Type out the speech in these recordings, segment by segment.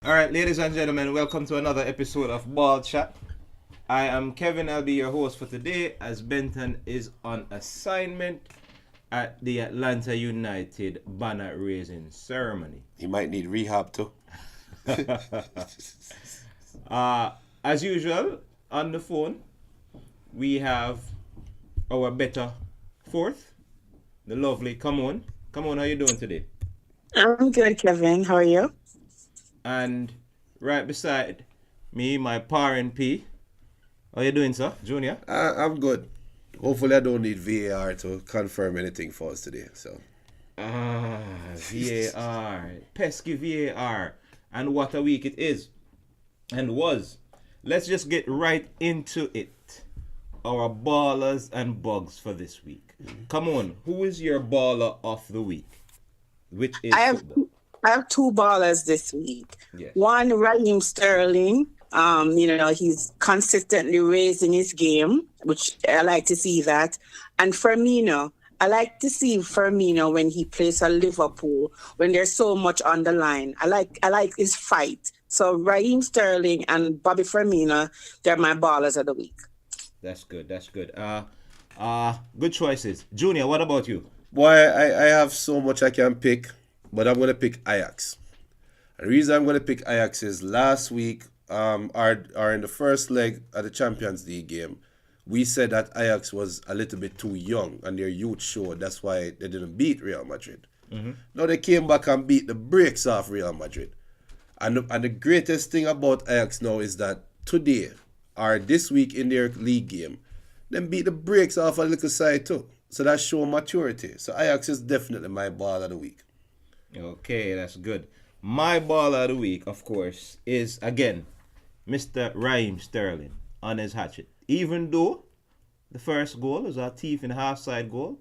All right, ladies and gentlemen, welcome to another episode of Ball Chat. I am Kevin. I'll be your host for today as Benton is on assignment at the Atlanta United banner raising ceremony. He might need rehab too. As usual, on the phone, we have our better fourth, the lovely. Come on, how you doing today? I'm good, Kevin. How are you? And right beside me, my Parity. How you doing, sir? Junior? I'm good. Hopefully, I don't need VAR to confirm anything for us today. So, VAR. Pesky VAR. And what a week it is. And was. Let's just get right into it. Our ballers and bugs for this week. Come on, who is your baller of the week? Which is I have football. I have two ballers this week. Yes. One, Raheem Sterling. He's consistently raising his game, which I like to see that. And Firmino, I like to see Firmino when he plays for Liverpool, when there's so much on the line. I like his fight. So Raheem Sterling and Bobby Firmino, they're my ballers of the week. That's good. Good choices. Junior, what about you? boy, I have so much I can pick, but I'm gonna pick Ajax. The reason I'm gonna pick Ajax is last week, are in the first leg of the Champions League game. We said that Ajax was a little bit too young and their youth showed. That's why they didn't beat Real Madrid. Now they came back and beat the brakes off Real Madrid. And the greatest thing about Ajax now is that today, or this week in their league game, them beat the brakes off a little side too. So that show maturity. So Ajax is definitely my ball of the week. Okay, that's good. My baller of the week, of course, is again Mr. Raheem Sterling on his hatchet. Even though the first goal was a thief in half-side goal,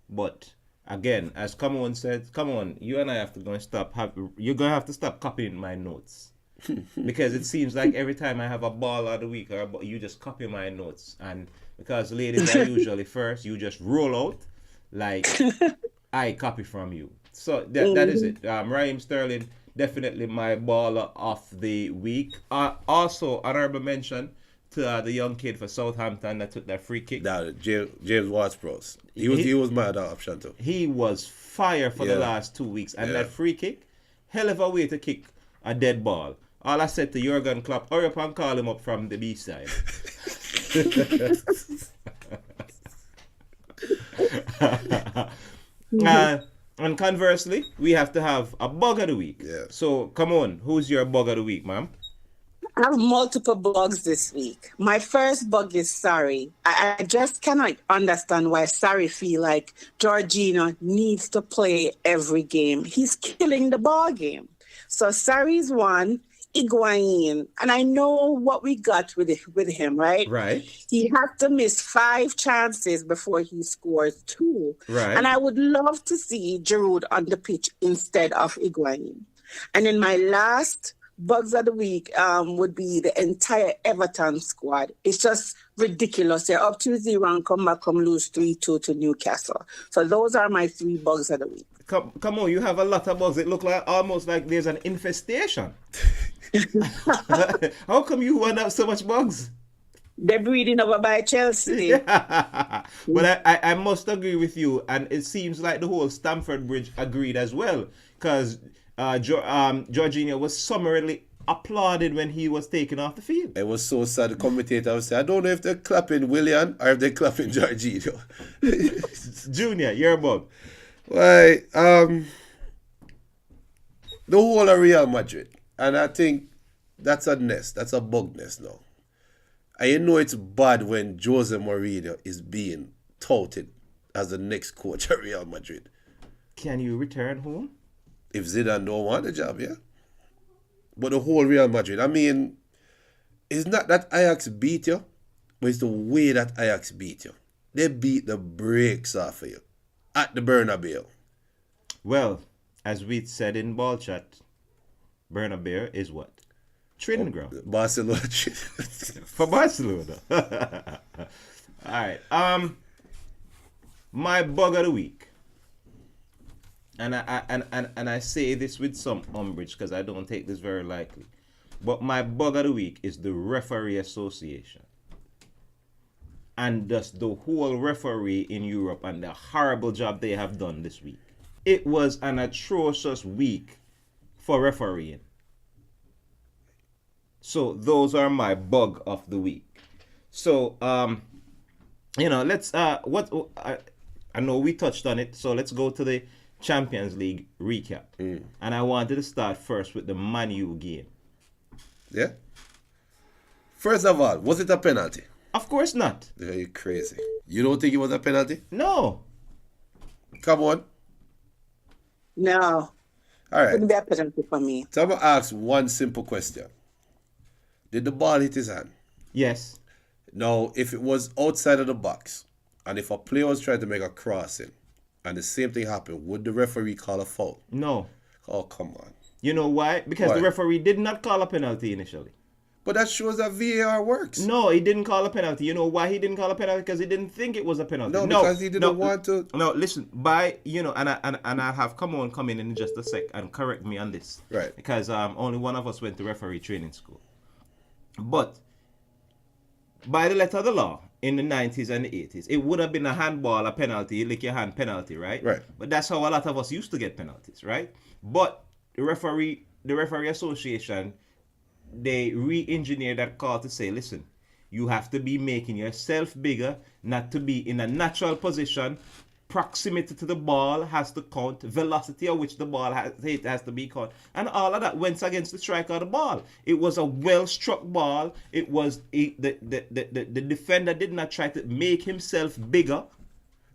but again, as Come said, come on, you and I have to go and you're gonna have to stop copying my notes. Because it seems like every time I have a ball of the week, you just copy my notes. And because ladies are usually first, you just roll out like I copy from you. So that is it. Raheem Sterling, definitely my baller of the week. Also, honorable mention to the young kid for Southampton that took that free kick. That James Ward-Prowse. He was my other option too. He was fire for the last 2 weeks. And that free kick, hell of a way to kick a dead ball. All I said to Jurgen Klopp, hurry up and call him up from the B side. And conversely, we have to have a bug of the week. Yeah. So come on, who's your bug of the week, ma'am? I have multiple bugs this week. My first bug is Sarri. I just cannot understand why Sarri feel like Jorginho needs to play every game. He's killing the ball game. So Sarri's one, Higuain, and I know what we got with him, right? Right. He had to miss 5 chances before he scores 2. Right. And I would love to see Giroud on the pitch instead of Higuain. And then my last bugs of the week would be the entire Everton squad. It's just ridiculous. They're up 2-0 and come lose 3-2 to Newcastle. So those are my 3 bugs of the week. Come on, you have a lot of bugs. It looks like almost like there's an infestation. How come you want to have so much bugs? They're breeding over by Chelsea. But I must agree with you, and it seems like the whole Stamford Bridge agreed as well, because Jorginho was summarily applauded when he was taken off the field. It was so sad. The commentator was saying, I don't know if they're clapping Willian or if they're clapping Jorginho. Junior, your bug. Why, the whole of Real Madrid. And I think that's a nest. That's a bug nest now. And you know it's bad when Jose Mourinho is being touted as the next coach at Real Madrid. Can you return home? If Zidane don't want the job, yeah. But the whole Real Madrid, I mean, it's not that Ajax beat you, but it's the way that Ajax beat you. They beat the brakes off of you at the Bernabeu. Well, as we said in Ball Chat, Bernabeu is what? Training ground. Barcelona. For Barcelona. All right. My bug of the week and I say this with some umbrage because I don't take this very lightly. But my bug of the week is the referee association. And thus the whole referee in Europe and the horrible job they have done this week. It was an atrocious week for refereeing. So those are my bug of the week. So let's I know we touched on it, so let's go to the Champions League recap. And I wanted to start first with the Man U game. Yeah? First of all, was it a penalty? Of course not. You're crazy. You don't think it was a penalty? No. Come on. No. All right. Wouldn't be a penalty for me. So I'm going to ask one simple question. Did the ball hit his hand? Yes. Now, if it was outside of the box, and if a player was trying to make a crossing, and the same thing happened, would the referee call a foul? No. Oh, come on. You know why? Because Why? the referee did not call a penalty initially. But that shows that VAR works. No, he didn't call a penalty. You know why he didn't call a penalty? Because he didn't think it was a penalty. No, because he didn't want to. No, listen. And I'll have come in just a sec and correct me on this. Right. Because only one of us went to referee training school. But by the letter of the law in the 90s and the 80s, it would have been a handball, a penalty, you lick your hand penalty, right? Right. But that's how a lot of us used to get penalties, right? But the referee association, they re-engineered that call to say, listen, you have to be making yourself bigger, not to be in a natural position. Proximity to the ball has to count. Velocity at which the ball has to be count. And all of that went against the striker of the ball. It was a well-struck ball. It was the defender did not try to make himself bigger.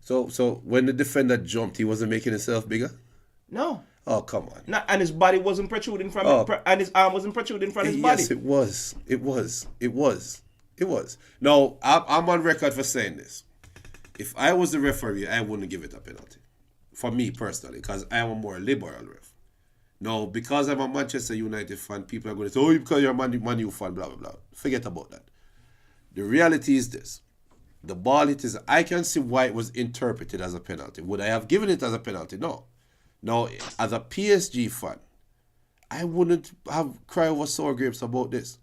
So when the defender jumped, he wasn't making himself bigger? No. Oh, come on. No, and his body wasn't protruding from and his arm wasn't protruding from his body. Yes, it was. It was. No, I'm on record for saying this. If I was the referee, I wouldn't give it a penalty. For me personally, because I am a more liberal ref. No, because I'm a Manchester United fan, people are going to say, oh, because you're a Man U fan, blah, blah, blah. Forget about that. The reality is this. The ball hit his... I can see why it was interpreted as a penalty. Would I have given it as a penalty? No. Now, as a PSG fan, I wouldn't have cried over sour grapes about this.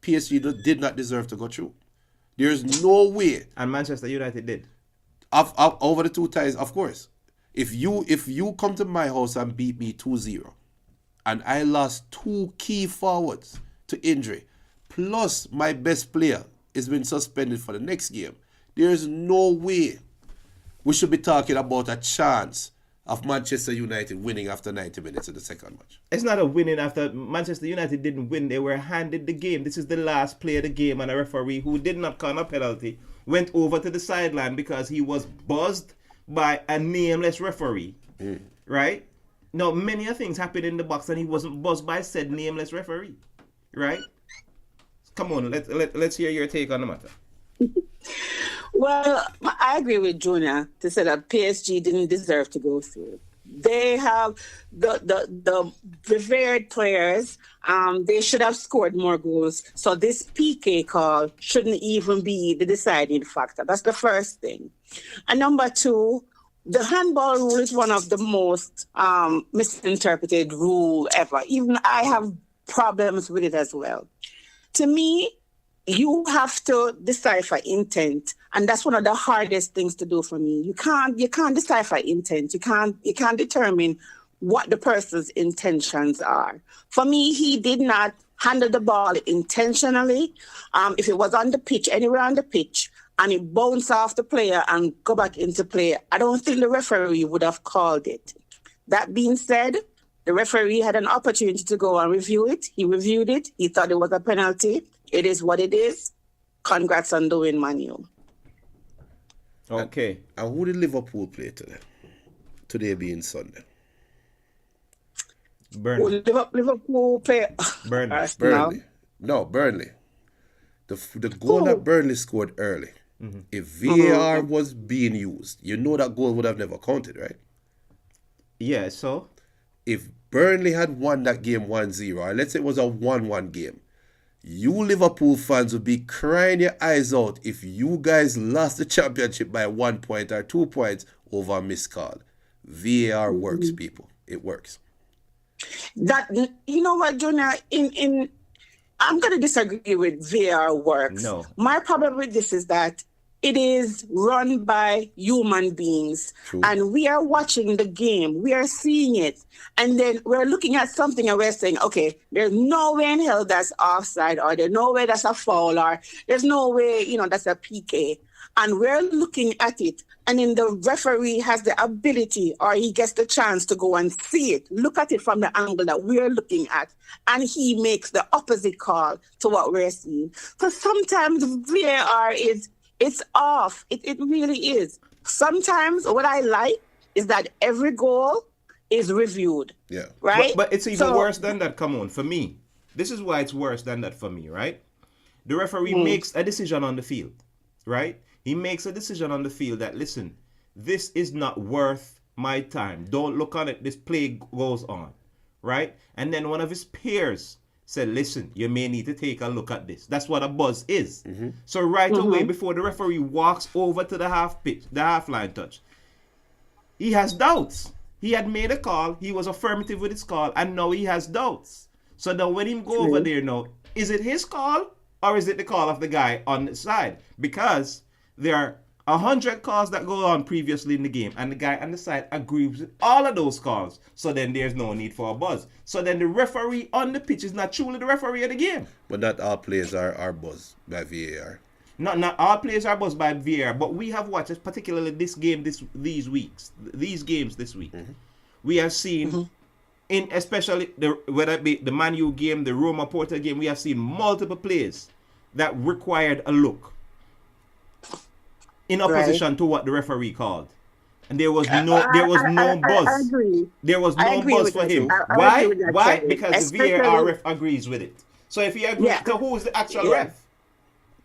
PSG did not deserve to go through. There's no way. And Manchester United did. Over the two ties, of course. If you come to my house and beat me 2-0, and I lost two key forwards to injury, plus my best player has been suspended for the next game, there's no way we should be talking about a chance of Manchester United winning after 90 minutes of the second match. It's not a winning after Manchester United didn't win. They were handed the game. This is the last play of the game, and a referee who did not call a penalty went over to the sideline because he was buzzed by a nameless referee. Right? Now, many things happened in the box and he wasn't buzzed by said nameless referee. Right? Come on, let's hear your take on the matter. Well, I agree with Jonah to say that PSG didn't deserve to go through. They have the revered players. They should have scored more goals. So this PK call shouldn't even be the deciding factor. That's the first thing. And number two, the handball rule is one of the most misinterpreted rule ever. Even I have problems with it as well. To me, you have to decipher intent, and that's one of the hardest things to do for me. You can't decipher intent. You can't determine what the person's intentions are. For me, he did not handle the ball intentionally. If it was on the pitch, anywhere on the pitch, and it bounced off the player and go back into play, I don't think the referee would have called it. That being said, the referee had an opportunity to go and review it. He reviewed it. He thought it was a penalty. It is what it is. Congrats on doing Man U. Okay. And who did Liverpool play today? Today being Sunday. Burnley. Liverpool play. Burnley. Burnley. No, Burnley. The goal that Burnley scored early. Mm-hmm. If VAR was being used, you know that goal would have never counted, right? Yeah, so? If Burnley had won that game 1-0, or let's say it was a 1-1 game, you Liverpool fans would be crying your eyes out if you guys lost the championship by 1 point or 2 points over a missed call. VAR works, people. it works. That, you know what, Jonah, in I'm going to disagree with VAR works. No. My problem with this is that it is run by human beings. True. And we are watching the game. We are seeing it. And then we're looking at something and we're saying, okay, there's no way in hell that's offside, or there's no way that's a foul, or there's no way, that's a PK. And we're looking at it. And then the referee has the ability, or he gets the chance to go and see it, look at it from the angle that we're looking at, and he makes the opposite call to what we're seeing. Because sometimes VAR it's off. It really is. Sometimes what I like is that every goal is reviewed. Yeah. Right? But it's even worse than that. Come on, for me. This is why it's worse than that for me, right? The referee makes a decision on the field, right? He makes a decision on the field that, listen, this is not worth my time. Don't look on it. This play goes on, right? And then one of his peers said, listen, you may need to take a look at this. That's what a buzz is. Mm-hmm. So away, before the referee walks over to the half line touch, he has doubts. He had made a call. He was affirmative with his call, and now he has doubts. So now when him go over there now, is it his call or is it the call of the guy on the side? Because there are 100 calls that go on previously in the game, and the guy on the side agrees with all of those calls. So then there's no need for a buzz. So then the referee on the pitch is not truly the referee of the game. But not all players are buzzed by VAR. Not all players are buzzed by VAR, but we have watched, particularly this game these games this week. Mm-hmm. We have seen, in especially whether it be the Man U game, the Roma Porto game, we have seen multiple plays that required a look in opposition to what the referee called, and there was no buzz. I agree. There was no buzz for him. Why? Because the VAR ref agrees with it. So if he agrees, so who is the actual ref?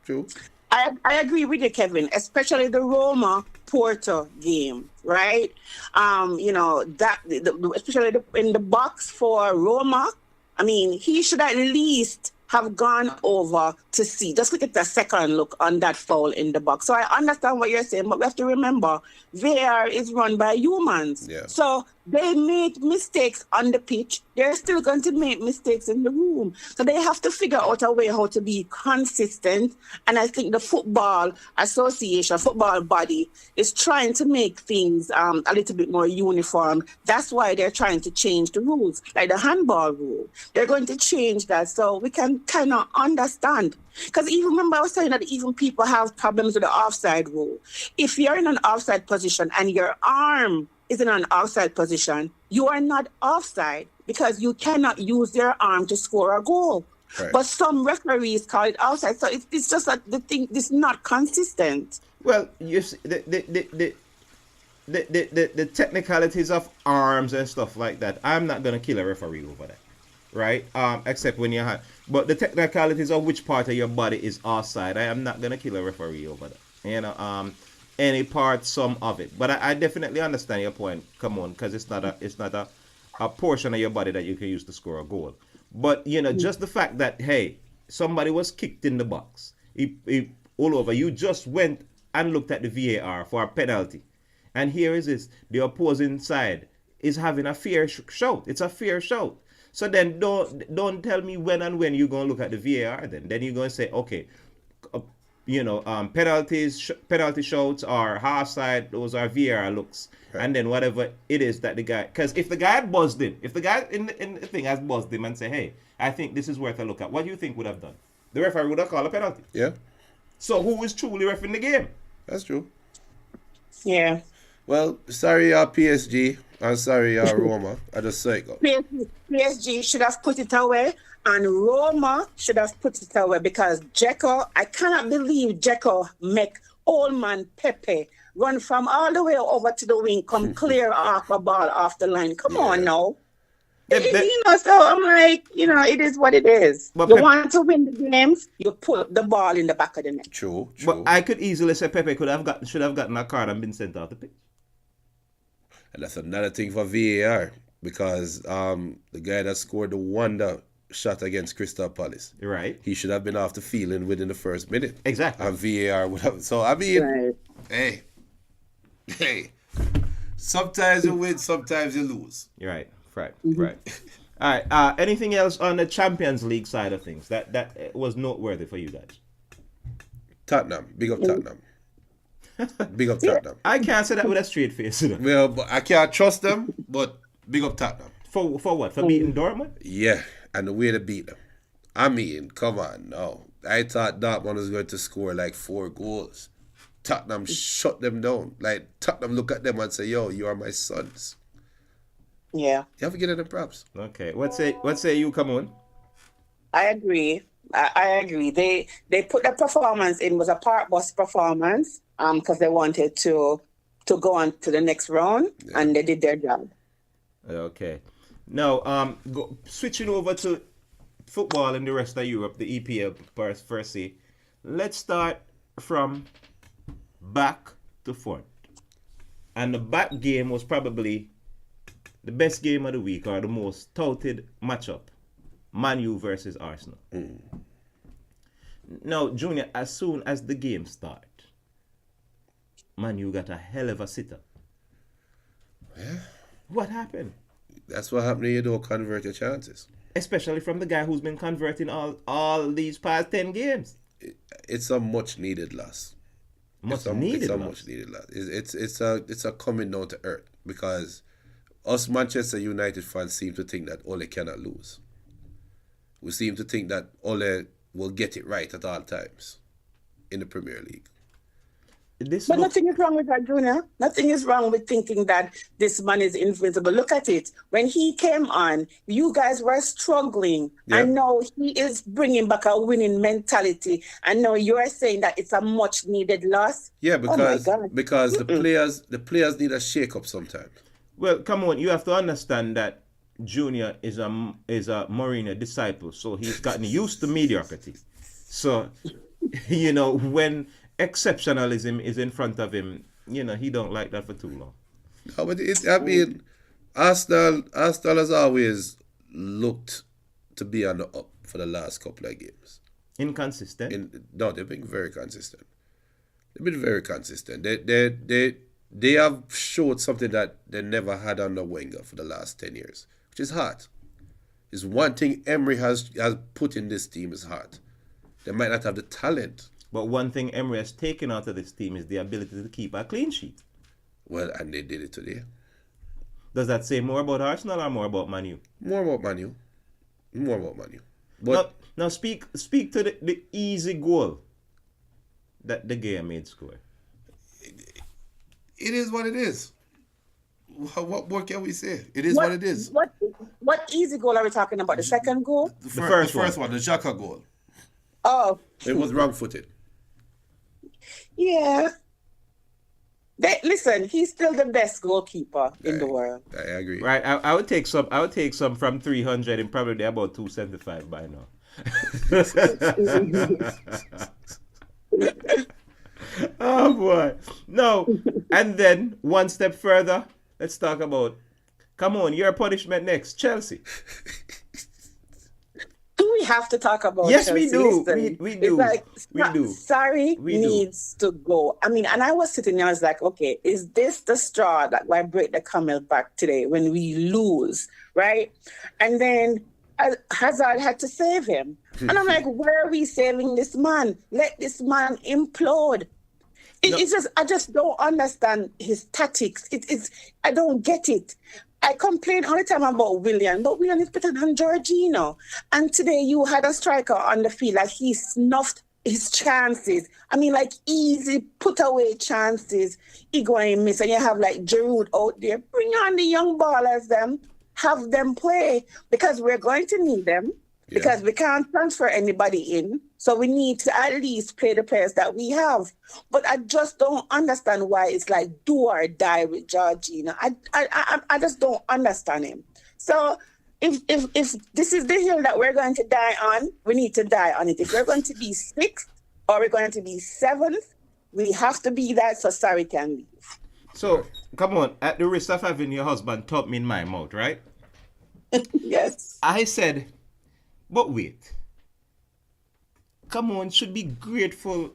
True. I agree with you, Kevin, especially the Roma Porto game, right? Especially in the box for Roma. I mean, he should at least have gone over to see, just look at the second look on that foul in the box. So I understand what you're saying, but we have to remember, VAR is run by humans. Yeah. So they make mistakes on the pitch. They're still going to make mistakes in the room. So they have to figure out a way how to be consistent. And I think the football association, football body, is trying to make things a little bit more uniform. That's why they're trying to change the rules, like the handball rule. They're going to change that so we can kind of understand. Because even remember I was saying that even people have problems with the offside rule. If you're in an offside position and your arm is in an offside position, you are not offside because you cannot use your arm to score a goal. Right. But some referees call it offside, so it's just that the thing is not consistent. Well, you see, the technicalities of arms and stuff like that, I'm not gonna kill a referee over that, right? Except when you're but the technicalities of which part of your body is offside, I am not gonna kill a referee over that. Any part, some of it. But I definitely understand your point. Come on, because it's not a portion of your body that you can use to score a goal. But just the fact that somebody was kicked in the box, all over. You just went and looked at the VAR for a penalty, and here is this: the opposing side is having a fair shout. It's a fair shout. So then don't tell me when you're gonna look at the VAR. Then you're gonna say, okay. Penalty shouts are half side, those are VAR looks, right. And then whatever it is that the guy, because if the guy had buzzed him, if the guy in the thing has buzzed him and say, hey, I think this is worth a look at, what do you think would have done? The referee would have called a penalty. Yeah. So who is truly reffing the game? That's true. Yeah. Well, sorry, PSG. I'm sorry, Roma. I just say it. PSG should have put it away. And Roma should have put it away because I cannot believe Dzeko make old man Pepe run from all the way over to the wing, come clear off a ball off the line. Come on now. So I'm like, it is what it is. But you want to win the games, you put the ball in the back of the net. True. But I could easily say Pepe should have gotten a card and been sent out the pitch. And that's another thing for VAR because the guy that scored the wonder shot against Crystal Palace. Right. He should have been off the field within the first minute. Exactly. And VAR would have. So, I mean, right. hey. Sometimes you win, sometimes you lose. Right. Right. All right. Anything else on the Champions League side of things that was noteworthy for you guys? Tottenham. Big up Tottenham. Big up Yeah. Tottenham. I can't say that with a straight face. You know. Well, but I can't trust them, but big up Tottenham. For what? For beating Dortmund? Yeah, and the way to beat them. I mean, come on, no. I thought Dortmund was going to score like 4 goals. Tottenham shut them down. Like, Tottenham look at them and say, yo, you are my sons. Yeah, You have to get them props. Okay. What say you? Come on. I agree. I agree. They put the performance in, was a part bus performance, because they wanted to go on to the next round, and they did their job. Okay. Now, switching over to football in the rest of Europe, the EPL per se. Let's start from back to front. And the back game was probably the best game of the week, or the most touted matchup. Man U versus Arsenal. Now, Junior, as soon as the game started, Man U got a hell of a sitter. Yeah. What happened? That's what happened when you don't convert your chances. Especially from the guy who's been converting all these past 10 games. It's a much needed loss. It's a much needed loss. It's a coming down to earth, because us Manchester United fans seem to think that Ole cannot lose. We seem to think that Ole will get it right at all times in the Premier League. But nothing is wrong with that, Junior. Nothing is wrong with thinking that this man is invincible. Look at it. When he came on, you guys were struggling. Yeah. And now he is bringing back a winning mentality. And now you're saying that it's a much needed loss. Yeah, Oh my God. because the players need a shake up sometimes. Well, come on, you have to understand that Junior is a Mourinho disciple, so he's gotten used to mediocrity. So, when exceptionalism is in front of him, he don't like that for too long. No, but Arsenal has always looked to be on the up for the last couple of games. Inconsistent? No, they've been very consistent. They've been very consistent. They have showed something that they never had under Wenger for the last 10 years, which is heart. Is one thing Emery has put in this team is heart. They might not have the talent. But one thing Emery has taken out of this team is the ability to keep a clean sheet. Well, and they did it today. Does that say more about Arsenal or more about Man U? More about Man U. But now speak to the easy goal that the game made score. it is what it is. What more can we say? It is what it is. What easy goal are we talking about? The second goal? The first one, the Xhaka goal. Oh. It was wrong-footed. Yeah. Listen, he's still the best goalkeeper in the world. I agree. Right, I would take some from 300 and probably about 275 by now. Oh boy. No. And then one step further, let's talk about, come on, your punishment next, Chelsea. Do we have to talk about Yes, Chelsea? we do. Listen, We do. It's like, We do. Sorry needs to go. I mean, and I was sitting there, I was like, okay, is this the straw that will break the camel back today when we lose, right? And then Hazard had to save him. And I'm like, where are we saving this man? Let this man implode. It's just, I just don't understand his tactics. I don't get it. I complain all the time about Willian, but Willian is better than Jorginho. And today you had a striker on the field, like he snuffed his chances. I mean, like easy put away chances. He go and miss, and you have like Giroud out there. Bring on the young ballers, have them play, because we're going to need them. Yeah. Because we can't transfer anybody in. So we need to at least play the players that we have. But I just don't understand why it's like do or die with Jorginho. I just don't understand him. So if this is the hill that we're going to die on, we need to die on it. If we're going to be 6th or we're going to be 7th, we have to be that so Sarri can leave. So, come on, at the risk of having your husband top me in my mouth, right? Yes. I said, but wait. Come on, should be grateful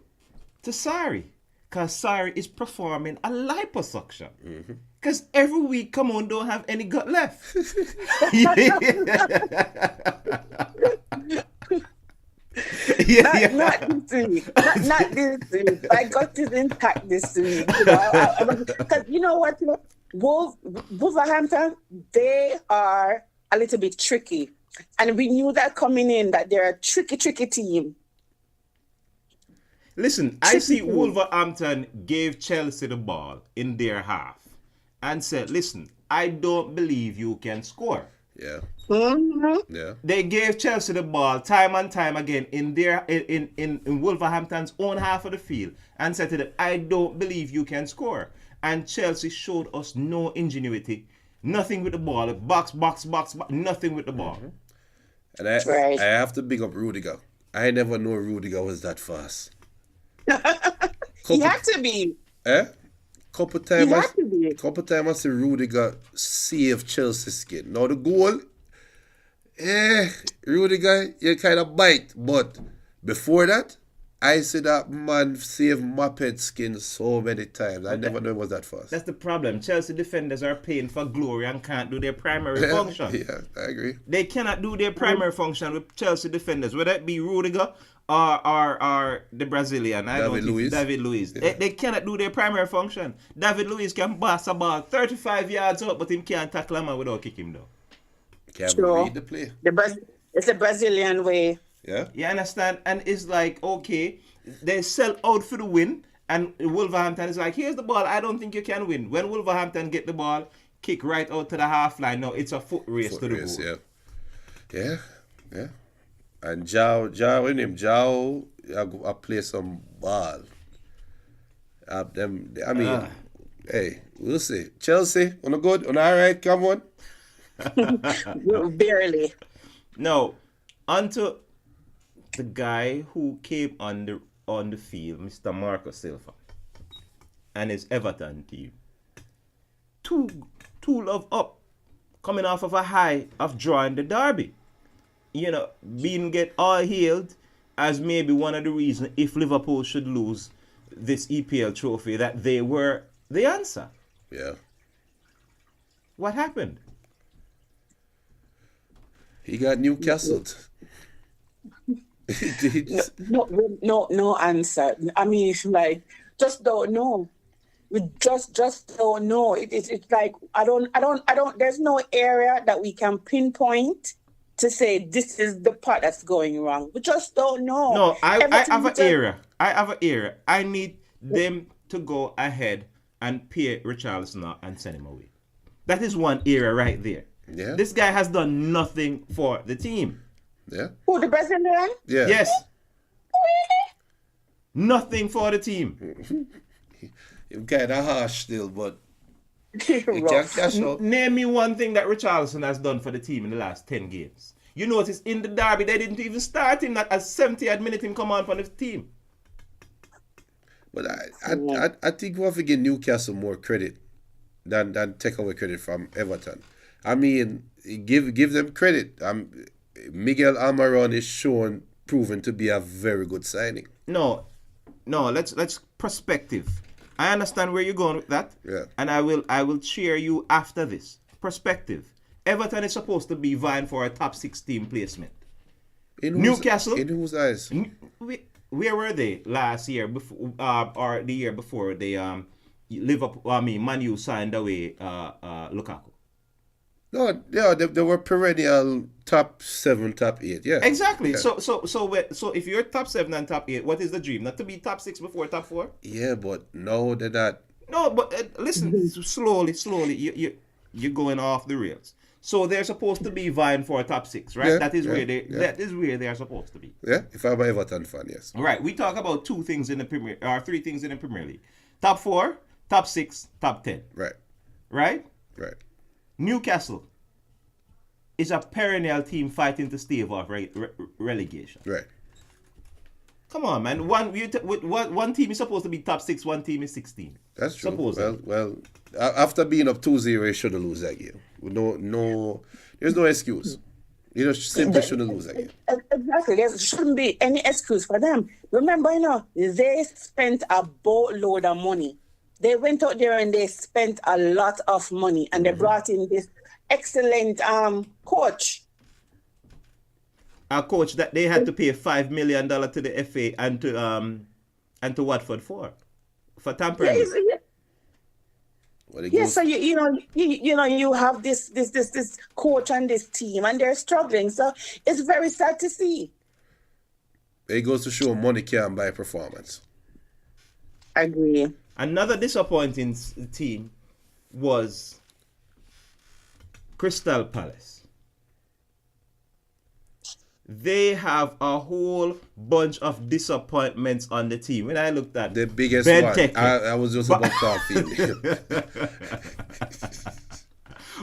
to Sarri. Because Sarri is performing a liposuction. Because every week, come on, don't have any gut left. Not this week. Not this week. My gut is intact this week. You know, because you know what? Wolverhampton, they are a little bit tricky. And we knew that coming in, that they're a tricky team. Listen, I see Wolverhampton gave Chelsea the ball in their half and said, listen, I don't believe you can score. Yeah. Mm-hmm. Yeah. They gave Chelsea the ball time and time again in their in Wolverhampton's own half of the field and said to them, I don't believe you can score. And Chelsea showed us no ingenuity. Nothing with the ball. Box, nothing with the ball. And I have to big up Rudiger. I never know Rudiger was that fast. He had to be. Couple times I see Rudiger save Chelsea skin. Now the goal, Rudiger, you kind of bite. But before that, I see that man save Moped skin so many times. I never knew it was that fast. That's the problem. Chelsea defenders are paying for glory and can't do their primary function. Yeah, I agree. They cannot do their primary function with Chelsea defenders, whether it be Rudiger or the Brazilian. David Luiz. Yeah. They cannot do their primary function. David Luiz can pass about 35 yards up, but he can't tackle him without kicking him down. Can't read the play. It's a Brazilian way. Yeah. You understand? And it's like, okay, they sell out for the win, and Wolverhampton is like, here's the ball, I don't think you can win. When Wolverhampton get the ball, kick right out to the half line. No, it's a foot race to the goal. Yeah. And Jao, I play some ball. Hey, we'll see. Chelsea, on a good, on all right, come on. Barely. No, onto the guy who came on the field, Mr. Marco Silva, and his Everton team. Two love up, coming off of a high of drawing the derby. You know, being get all hailed as maybe one of the reasons if Liverpool should lose this EPL trophy, that they were the answer. Yeah. What happened? He got Newcastle. No answer. I mean, it's like, just don't know. We just don't know. It's like I don't. There's no area that we can pinpoint to say this is the part that's going wrong. We just don't know. No, I have an area. I need them to go ahead and pay Richarlison and send him away. That is one area right there. Yeah. This guy has done nothing for the team. Yeah. Who, the Brazilian? Yeah. Yes. Nothing for the team. He's kind of harsh still, but he can't cash out. Name me one thing that Richarlison has done for the team in the last 10 games. You notice in the derby, they didn't even start him. Not at 70th minute him come on for the team. But I think we have to give Newcastle more credit than take away credit from Everton. I mean, give them credit. Miguel Almiron is proven to be a very good signing. No, let's perspective. I understand where you're going with that. Yeah. And I will cheer you after this. Perspective. Everton is supposed to be vying for a top 16 placement. Newcastle. In whose eyes? Where were they last year before or the year before they Man U signed away Lukaku? No, yeah, they were perennial top 7, top 8. Yeah, exactly. Yeah. So if you're top 7 and top 8, what is the dream? Not to be top 6 before top 4? Yeah, but no, they're not. No, but listen, slowly, you're going off the rails. So they're supposed to be vying for a top 6, right? Yeah, that is where they are supposed to be. Yeah, if I'm an Everton fan, yes. Right. We talk about 3 things in the Premier League: top 4, top 6, top 10. Right. Right. Right. Newcastle is a perennial team fighting to stave off relegation. Right. Come on, man. One team is supposed to be top 6, one team is 16. That's true. Supposedly. Well, after being up 2-0, you should have lost that game. No, there's no excuse. You just simply shouldn't lose that game. Exactly. There shouldn't be any excuse for them. Remember, they spent a boatload of money. They went out there and they spent a lot of money, and they brought in this excellent coach. A coach that they had to pay $5 million to the FA and to Watford for tampering. So you have this coach and this team, and they're struggling. So it's very sad to see. It goes to show money can't buy performance. I agree. Another disappointing team was Crystal Palace. They have a whole bunch of disappointments on the team. When I looked at the biggest Benteke, one, I was just about talking.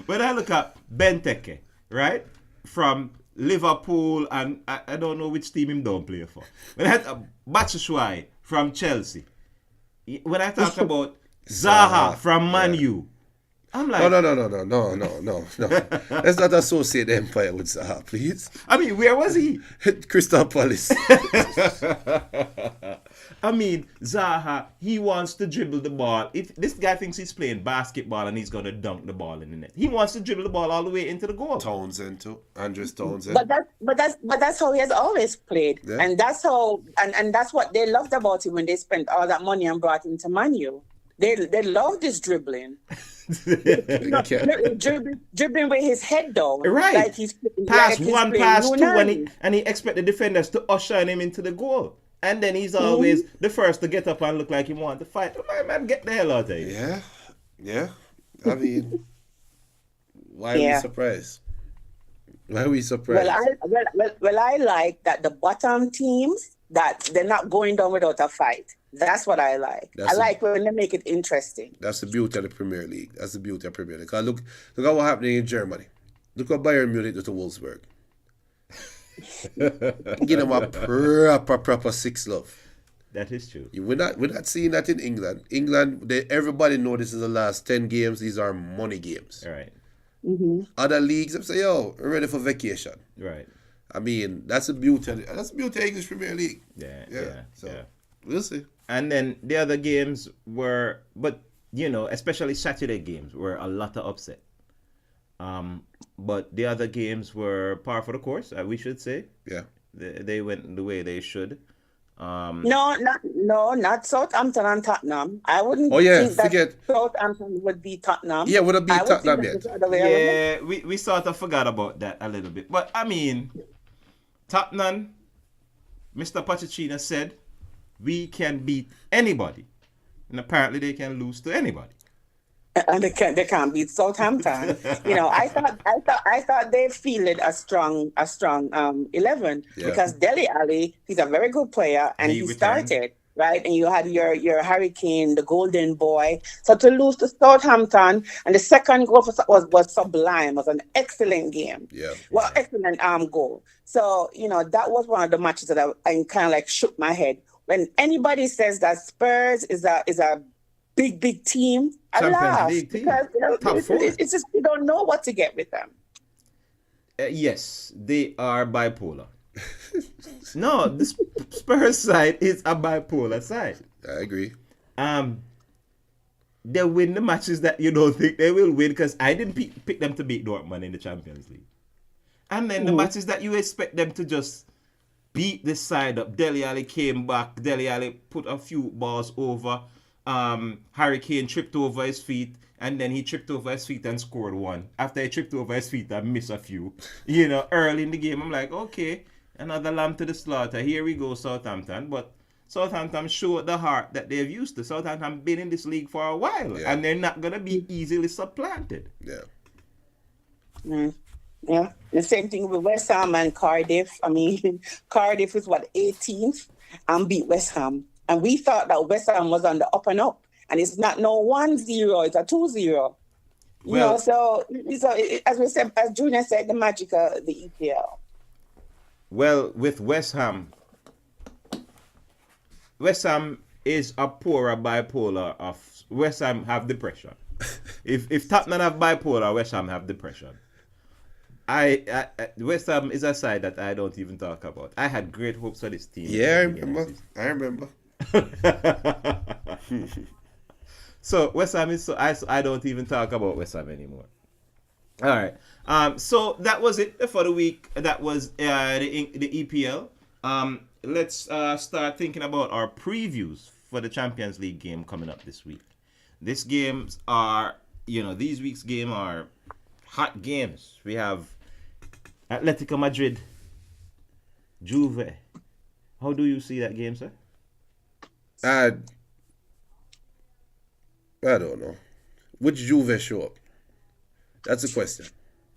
When I look at Benteke, right, from Liverpool, and I don't know which team him don't play for. When I had Batshuayi from Chelsea, when I talk about Zaha from Man U, I'm like, no. Let's not associate the Empire with Zaha, please. I mean, where was he? Crystal Palace. I mean, Zaha, he wants to dribble the ball. If this guy thinks he's playing basketball and he's gonna dunk the ball in the net, he wants to dribble the ball all the way into the goal. Townsend too, Andres Townsend. But that's how he has always played, Yeah. and that's how and that's what they loved about him when they spent all that money and brought him to Man U. They love this dribbling. Dribbling with his head down, right? Like he's pass like one, pass two, and he expect the defenders to usher him into the goal, and then he's always the first to get up and look like he wants to fight. Oh, man, get the hell out of here! Yeah. I mean, why are we surprised? Why are we surprised? Well, I like that the bottom teams that they're not going down without a fight. That's what I like. I like when they make it interesting. That's the beauty of the Premier League. That's the beauty of Premier League. Because look at what's happening in Germany. Look what Bayern Munich did to Wolfsburg. Give them a proper 6-love. That is true. We're not seeing that in England. England, everybody know this is the last 10 games. These are money games. All right. Mm-hmm. Other leagues, they say, yo, we're ready for vacation. Right. I mean, that's the beauty of English Premier League. Yeah. We'll see. And then the other games were, but especially Saturday games were a lot of upset. But the other games were par for the course, we should say. Yeah. They went the way they should. No, not Southampton and Tottenham. I wouldn't think that Southampton would be Tottenham. Yeah, would it be Tottenham yet? Yeah, we sort of forgot about that a little bit. But I mean, Tottenham, Mr. Pochettino said, we can beat anybody. And apparently they can lose to anybody. And they can't beat Southampton. I thought they fielded a strong 11 because Dele Alli, he's a very good player, and he started, right? And you had your Harry Kane, the golden boy. So to lose to Southampton, and the second goal was sublime. It was an excellent game. Yeah. Well, excellent goal. So that was one of the matches that I kind of like shook my head when anybody says that Spurs is a big team. I laugh because it's just you don't know what to get with them. Yes, they are bipolar. No, the Spurs side is a bipolar side. I agree. They win the matches that you don't think they will win, because I didn't pick them to beat Dortmund in the Champions League. And then the matches that you expect them to just beat this side up. Dele Alli came back. Dele Alli put a few balls over. Harry Kane tripped over his feet, and then he tripped over his feet and scored one. After he tripped over his feet and missed a few, early in the game, I'm like, okay, another lamb to the slaughter. Here we go, Southampton. But Southampton showed the heart that they've used to. Southampton been in this league for a while, and they're not going to be easily supplanted. Yeah. Yeah, the same thing with West Ham and Cardiff. I mean, Cardiff is 18th and beat West Ham. And we thought that West Ham was on the up and up. And it's not no 1-0, it's a 2-0. So as we said, as Junior said, the magic of the EPL. Well, with West Ham is a poorer bipolar of West Ham have depression. if Tottenham have bipolar, West Ham have depression. West Ham is a side that I don't even talk about. I had great hopes for this team. Yeah, I remember. So West Ham is I don't even talk about West Ham anymore. All right. So that was it for the week. That was the EPL. Let's start thinking about our previews for the Champions League game coming up this week. These games are, these week's game are hot games. We have Atletico Madrid, Juve. How do you see that game, sir? I don't know. Which Juve show up? That's the question.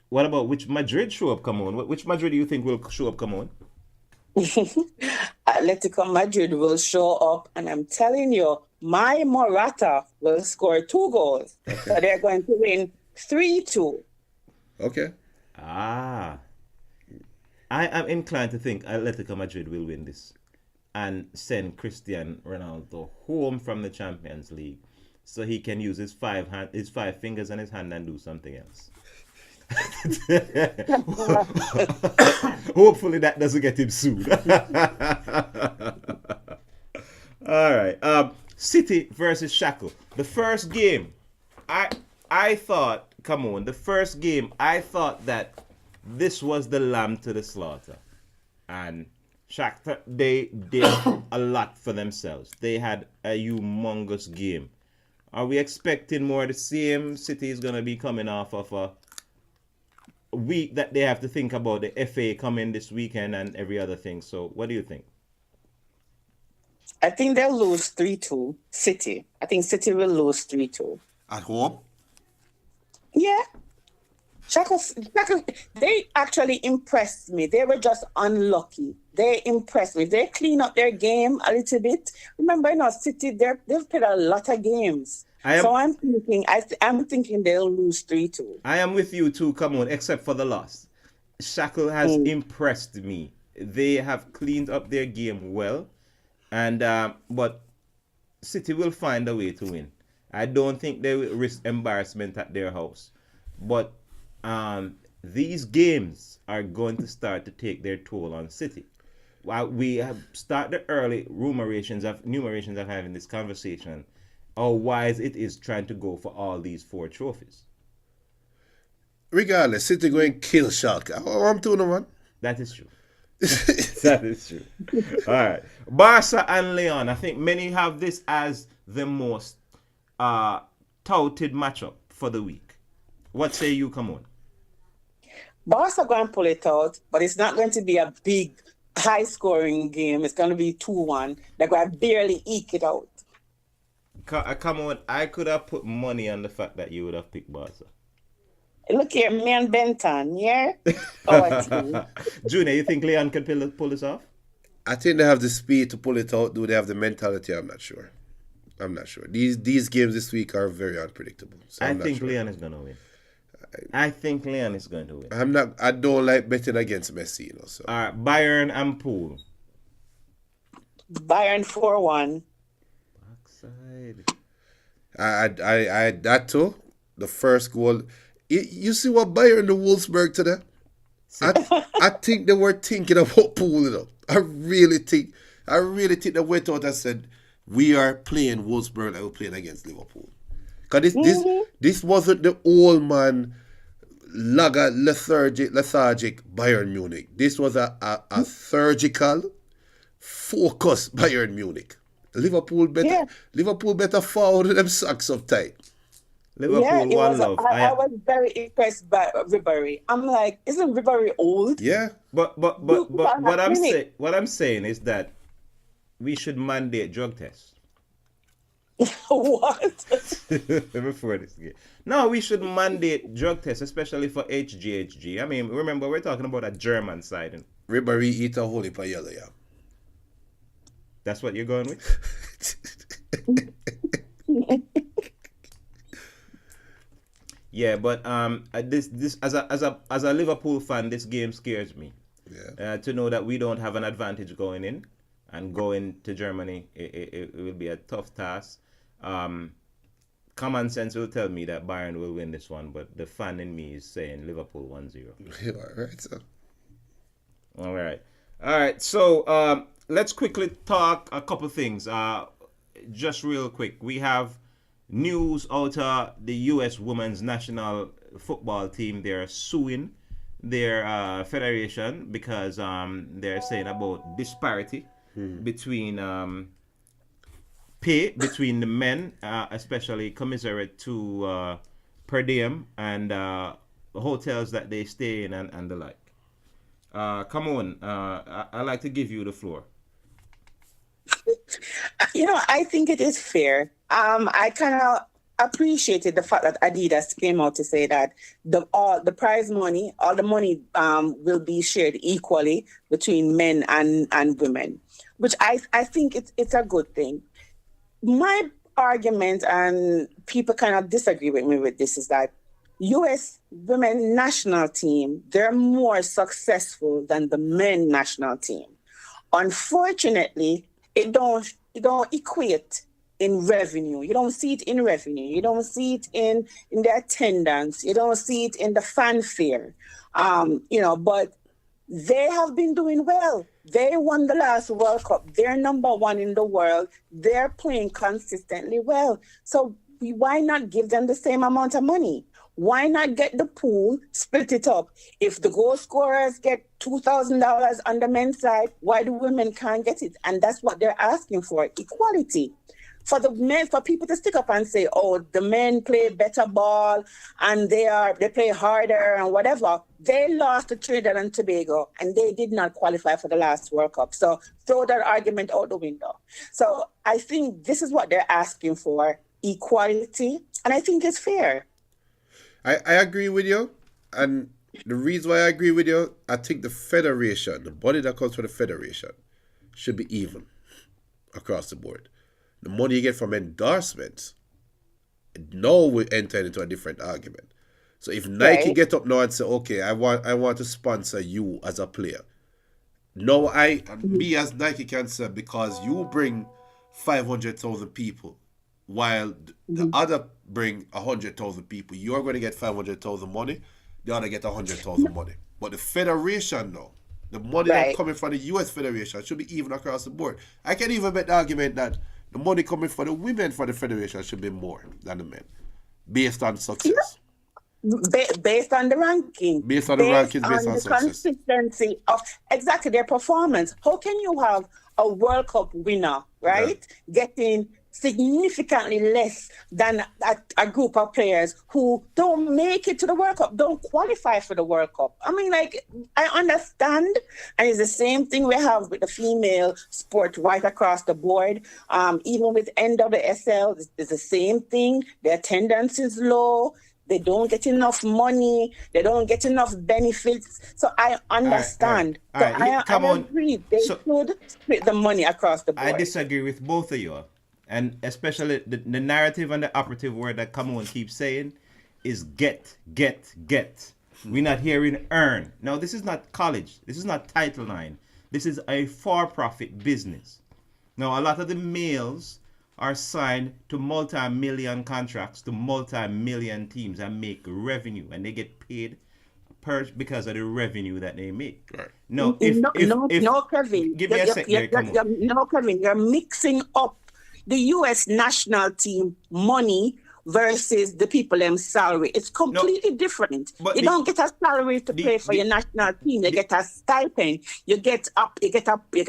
What about which Madrid show up? Come on. Which Madrid do you think will show up? Come on. Atletico Madrid will show up, and I'm telling you, my Morata will score 2 goals. Okay. So they're going to win 3-2. Okay. I am inclined to think Atletico Madrid will win this and send Cristiano Ronaldo home from the Champions League so he can use his 5 fingers and his hand and do something else. Hopefully that doesn't get him sued. All right. City versus Shackle. The first game, I thought, the first game, I thought that this was the lamb to the slaughter. And Shakhtar, they did a lot for themselves. They had a humongous game. Are we expecting more of the same? City is going to be coming off of a week that they have to think about the FA coming this weekend and every other thing. So what do you think? I think they'll lose 3-2. City. I think City will lose 3-2. At home? Yeah. Shackle, they actually impressed me. They were just unlucky. They impressed me. They clean up their game a little bit. Remember, City, they've played a lot of games. I'm thinking they'll lose 3-2. I am with you too, come on, except for the loss. Shackle has impressed me. They have cleaned up their game well. And but City will find a way to win. I don't think they will risk embarrassment at their house. But these games are going to start to take their toll on City. While we have started early numerations of having this conversation, how wise it is trying to go for all these 4 trophies. Regardless, City going to kill Schalke. I'm 2-1. That is true. That is true. All right. Barca and Leon. I think many have this as the most touted matchup for the week. What say you? Come on. Barca going to pull it out, but it's not going to be a big, high-scoring game. It's going to be 2-1. They're going to barely eke it out. Come on. I could have put money on the fact that you would have picked Barca. Look here, me and Benton, yeah? Junior, you think Leon can pull this off? I think they have the speed to pull it out. Do they have the mentality? I'm not sure. These games this week are very unpredictable. So I think Leon is going to win. I think Leon is going to win. I don't like betting against Messi, So. All right, Bayern and Pool. Bayern 4-1. Backside. I that too. The first goal. You see what Bayern the Wolfsburg today? I think they were thinking about pulling up. I really think they went out and said, we are playing Wolfsburg and we're playing against Liverpool. Because this wasn't the old man lethargic Bayern Munich. This was a surgical, focused Bayern Munich. Liverpool better forward them socks up tight. Liverpool one love. I was very impressed by Ribery. I'm like, isn't Ribery old? Yeah. But what I'm saying is that we should mandate drug tests. What? Before this game. No, we should mandate drug tests, especially for HGHG. I mean, remember, we're talking about a German side. Ribery eat a whole heap of yellow, yeah. That's what you're going with? Yeah, but this as a Liverpool fan, this game scares me. Yeah. To know that we don't have an advantage going in, and going to Germany, it will be a tough task. Common sense will tell me that Bayern will win this one, but the fan in me is saying Liverpool 1-0. You are right, sir. All right. So let's quickly talk a couple things. Just real quick, we have news out of the U.S. women's national football team. They're suing their federation because they're saying about disparity between pay between the men, especially commiserate to per diem and hotels that they stay in and the like. Come on, I'd like to give you the floor. I think it is fair. I kind of appreciated the fact that Adidas came out to say that the prize money, all the money will be shared equally between men and women, which I think it's a good thing. My argument, and people kind of disagree with me with this, is that U.S. women national team, they're more successful than the men national team. Unfortunately, it don't equate in revenue. You don't see it in revenue. You don't see it in the attendance. You don't see it in the fanfare. But they have been doing well. They won the last World Cup. They're number one in the world. They're playing consistently well. So why not give them the same amount of money? Why not get the pool, split it up? If the goal scorers get $2,000 on the men's side, why the women can't get it? And that's what they're asking for, equality. For the men, for people to stick up and say, oh, the men play better ball and they play harder and whatever. They lost to Trinidad and Tobago and they did not qualify for the last World Cup. So throw that argument out the window. So I think this is what they're asking for, equality. And I think it's fair. I agree with you. And the reason why I agree with you, I think the federation, the body that comes from the federation, should be even across the board. The money you get from endorsements, now we enter into a different argument. So if Nike get up now and say, okay, I want to sponsor you as a player. No, me as Nike can say, because you bring 500,000 people, while the other bring 100,000 people, you're going to get 500,000 money, the other get 100,000 money. But the federation now, the money that's coming from the US Federation should be even across the board. I can even make the argument that the money coming for the women for the federation should be more than the men, based on success. Based on the ranking. Based on the rankings, based on the success. Consistency of exactly their performance. How can you have a World Cup winner, right, getting significantly less than a group of players who don't make it to the World Cup, don't qualify for the World Cup? I mean, I understand, and it's the same thing we have with the female sport right across the board. Even with NWSL, it's the same thing. The attendance is low. They don't get enough money. They don't get enough benefits. So I understand. I agree. They should split the money across the board. I disagree with both of you. And especially the narrative and the operative word that Kamon keeps saying is get. We're not hearing earn. Now, this is not college. This is not Title IX. This is a for-profit business. Now, a lot of the males are signed to multi-million contracts to multi-million teams and make revenue. And they get paid because of the revenue that they make. Right. No, Kevin. Give me a second. No, Kevin. You're mixing up the U.S. national team money versus the people them salary. It's completely different. You don't get a salary to play for your national team. You get a stipend. You get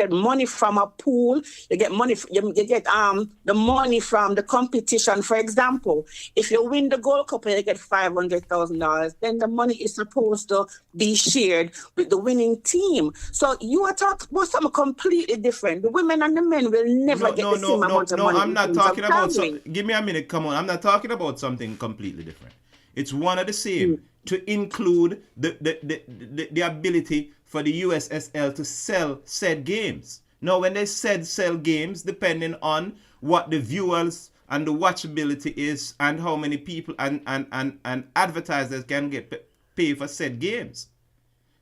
money from a pool. You get money. You get the money from the competition. For example, if you win the Gold Cup and you get $500,000, then the money is supposed to be shared with the winning team. So you are talking about something completely different. The women and the men will never get the same amount of money. No, I'm not talking about. Give me a minute. Come on, I'm not talking about something completely different. It's one of the same to include the ability for the USSL to sell said games. Now, when they said sell games, depending on what the viewers and the watchability is and how many people and advertisers can get pay for said games.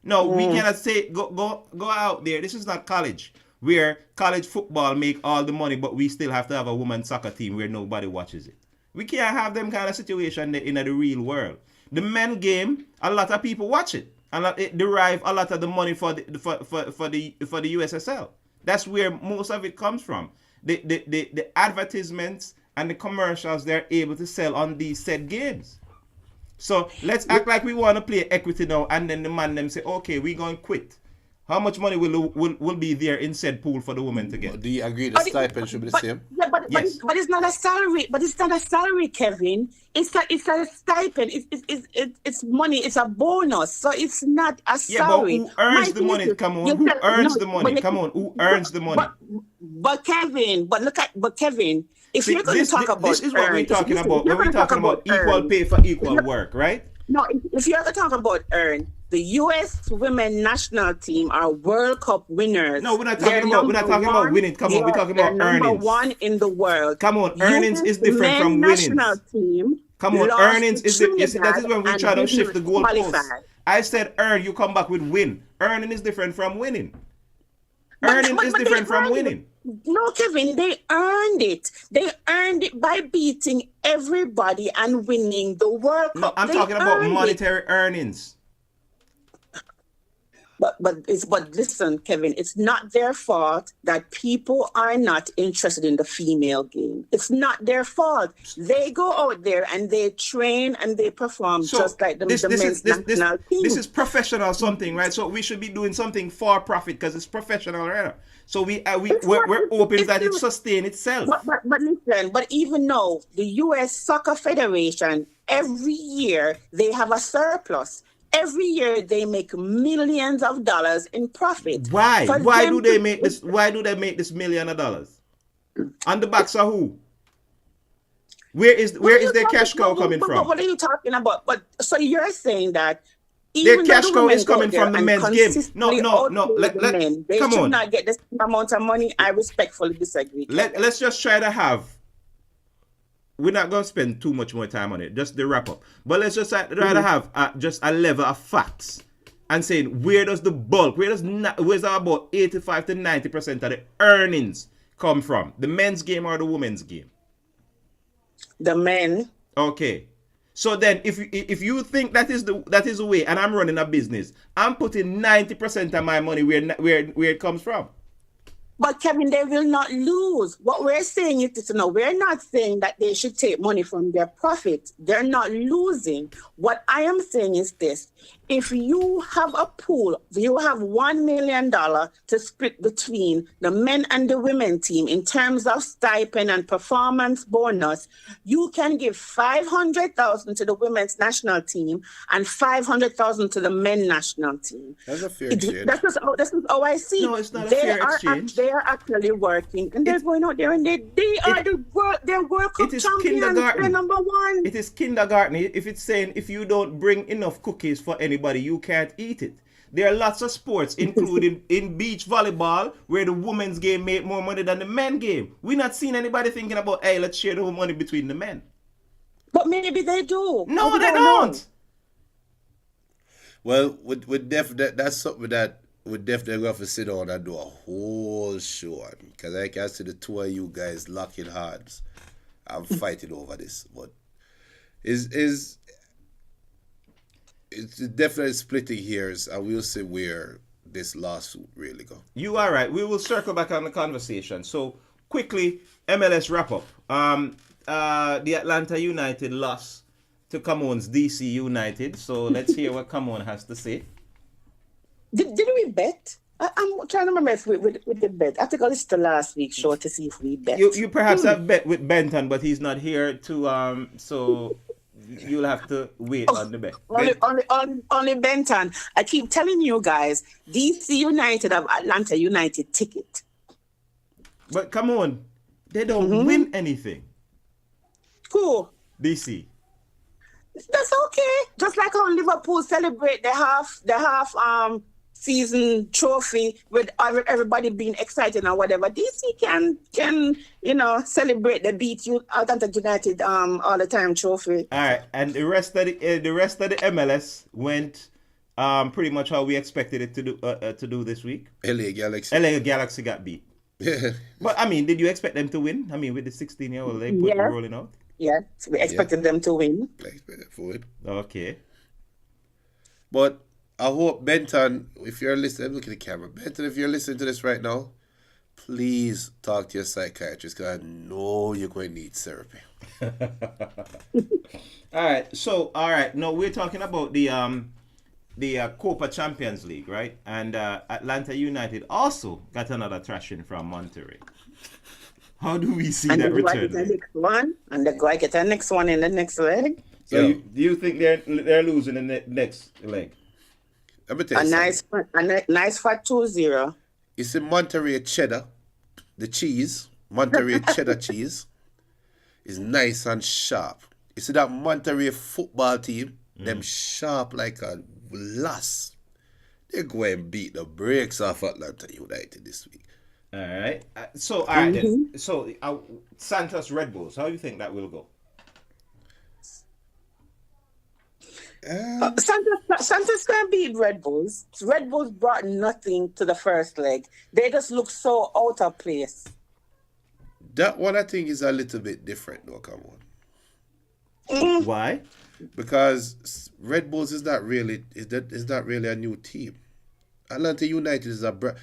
No, we cannot say go out there. This is not college, where college football make all the money, but we still have to have a women's soccer team where nobody watches it. We can't have them kind of situation in the real world. The men game, a lot of people watch it, and it derive a lot of the money for the USSL. That's where most of it comes from. The advertisements and the commercials they're able to sell on these said games. So let's act like we want to play equity now, and then the man them say, okay, we're going to quit. How much money will be there in said pool for the woman to get? Do you agree the stipend should be the same? Yeah, Yes. but it's not a salary. But it's not a salary, Kevin. It's a stipend. It's money. It's a bonus. So it's not a salary. Yeah, but who earns the money? Come on, who earns the money? Come on, who earns the money? But Kevin, but Kevin, if you're going to talk about this is what we're talking about when we're talking about equal pay for equal work, right? No, if you're going to talk about earn, the U.S. women national team are World Cup winners. No, we're not talking about winning. Come on, we're talking about earnings. Number one in the world. Come on, earnings is different from winnings. National team. Come on, earnings is different. That is when we try to shift the goalposts. I said earn, you come back with win. Earning is different from winning. Earning is different from winning. No, Kevin, they earned it. They earned it by beating everybody and winning the World Cup. No, I'm talking about monetary earnings. But listen, Kevin, it's not their fault that people are not interested in the female game. It's not their fault. They go out there and they train and they perform just like the men's national team. This is professional something, right? So we should be doing something for profit because it's professional, right? So we're hoping that it sustain itself. But listen, but even though the U.S. Soccer Federation, every year they have a surplus. Every year they make millions of dollars in profit. Why? Why do they make this $1 million? On the backs of who? Where is their cash cow coming from? What are you talking about? But so you're saying that their cash cow is coming from the men's game. No. They should not get this amount of money. I respectfully disagree. Let's just try to have. We're not going to spend too much more time on it, just the wrap up. But let's just try to have just a level of facts and saying where's about 85 to 90% of the earnings come from? The men's game or the women's game? The men. Okay. So then if you think that is the way, and I'm running a business, I'm putting 90% of my money where it comes from. But Kevin, they will not lose. What we're saying is this, we're not saying that they should take money from their profit. They're not losing. What I am saying is this. If you have a pool, you have $1 million to split between the men and the women team in terms of stipend and performance bonus, you can give $500,000 to the women's national team and $500,000 to the men's national team. That's a fair exchange. This is how I see. No, it's not a fair exchange. They are actually working, and they're going out there and they're World Cup champions. They're number one. It is kindergarten. If it's saying if you don't bring enough cookies for anybody, you can't eat it. There are lots of sports, including in beach volleyball, where the women's game made more money than the men game. We're not seeing anybody thinking about, hey, let's share the money between the men. But maybe they do. No, they don't. Well, that's something that we definitely have to sit down and do a whole show on, because I can see the two of you guys locking hands and fighting over this. But it's definitely splitting hairs, and we'll see where this lawsuit really go. You are right. We will circle back on the conversation. So quickly, MLS wrap up. The Atlanta United lost to Cameroon's DC United. So let's hear what Cameroon has to say. Did we bet? I'm trying to remember if we did bet. I think I listened to last week's show to see if we bet. You perhaps have bet with Benton, but he's not here to so you'll have to wait on the bet. Only Benton. I keep telling you guys, DC United have Atlanta United ticket. But come on, they don't win anything. Cool. DC. That's okay. Just like how Liverpool celebrate the half season trophy with everybody being excited or whatever. DC can celebrate the beat you Atlanta United all the time trophy. All right, and the rest of the MLS went pretty much how we expected it to do this week. LA Galaxy got beat. But I mean, did you expect them to win? I mean, with the 16-year-old they put rolling out. Yes, we expected them to win. Okay. But I hope Benton, if you're listening, look at the camera. Benton, if you're listening to this right now, please talk to your psychiatrist because I know you're going to need therapy. All right. No, we're talking about the Copa Champions League, right? And Atlanta United also got another thrashing from Monterrey. How do we see And that they go return get the leg? next one, and they go get the next one in the next leg. So do you think they're losing the next leg? Let me tell A you nice, something. a nice fat 2-0. You see Monterey cheddar, the cheese, Monterey cheddar cheese, is nice and sharp. You see that Monterey football team, them sharp like a lass. They go and beat the brakes off Atlanta United this week. All right. All right then. So Santos Red Bulls. How do you think that will go? Santos can beat Red Bulls. Red Bulls brought nothing to the first leg. They just look so out of place. That one I think is a little bit different though, come on. Why? Because Red Bulls is not really a new team. Atlanta United is a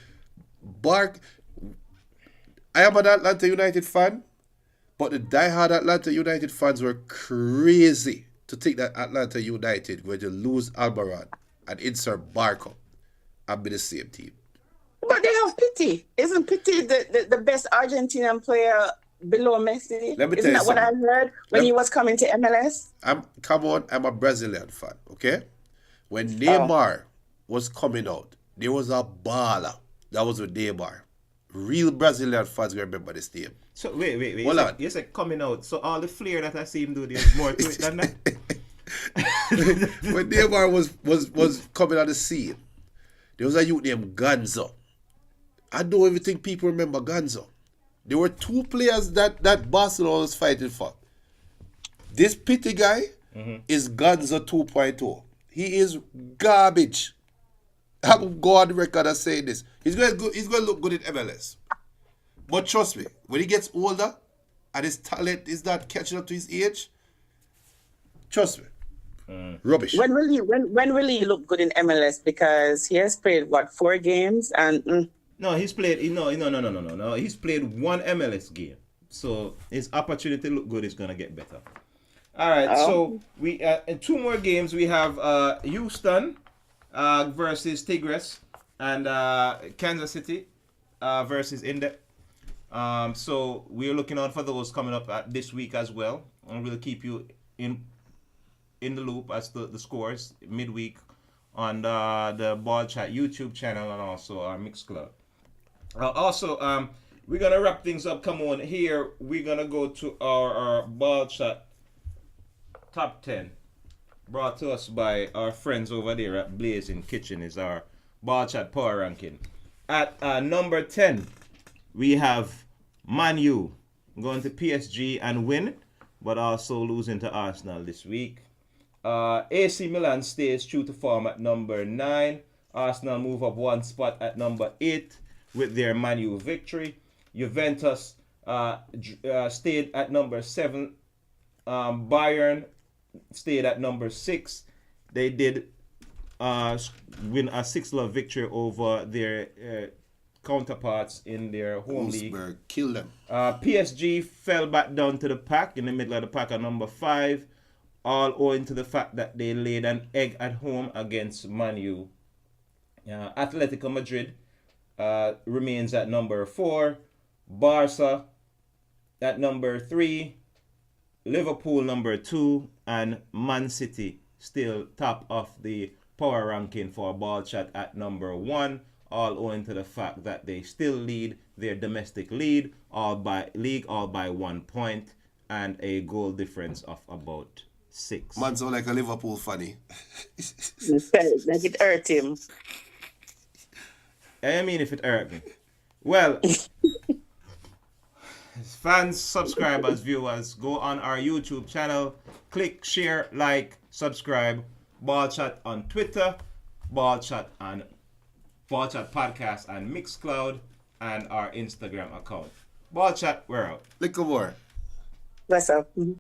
I am an Atlanta United fan, but the diehard Atlanta United fans were crazy to think that Atlanta United were to lose Almiron and insert Barco and be the same team. But they have Pity. Isn't Pity the best Argentinian player below Messi? Let me Isn't tell you that what I heard when he was coming to MLS? I'm a Brazilian fan, okay? When Neymar was coming out, there was a baller. That was with Neymar. Real Brazilian fans remember this team. So wait. Hold on. You said coming out. So all the flair that I see him do, there's more to it than that. When Neymar was coming on the scene, there was a youth named Gonzo. I don't even think people remember Gonzo. There were two players that Barcelona was fighting for. This Pity guy is Gonzo 2.0. He is garbage. I will go on the record as saying this. He's going to look good in MLS. But trust me, when he gets older and his talent is not catching up to his age, trust me, rubbish. When will he look good in MLS? Because he has played 4 games and No, he's played. No. He's played one MLS game, so his opportunity to look good is gonna get better. All right, so we in 2 more games we have Houston versus Tigres and Kansas City versus Indy. So we're looking out for those coming up this week as well, and we'll keep you in the loop as to the scores midweek on the Ball Chat YouTube channel and also our Mix Club. We're gonna wrap things up. Come on, here we're gonna go to our Ball Chat top 10, brought to us by our friends over there at Blazing Kitchen. Is our Ball Chat power ranking. At number 10, we have Man U going to PSG and win, but also losing to Arsenal this week. AC Milan stays true to form at number 9. Arsenal move up 1 spot at number 8 with their Man U victory. Juventus stayed at number 7. Bayern stayed at number 6. They did win a 6-0 victory over their counterparts in their home league. Kill them. PSG fell back down to the pack, in the middle of the pack at number 5, all owing to the fact that they laid an egg at home against Man U. Atletico Madrid remains at number 4, Barca at number 3, Liverpool number 2, and Man City still top of the power ranking for Ball Chat at number 1, all owing to the fact that they still lead their domestic lead all by 1 point and a goal difference of about 6. Man sound like a Liverpool funny. like it hurt him. I mean, if it hurt me. Well, fans, subscribers, viewers, go on our YouTube channel, click, share, like, subscribe. Ball Chat on Twitter, Ball Chat Podcast and Mixcloud, and our Instagram account. Ball Chat, we're out. Little more. What's up?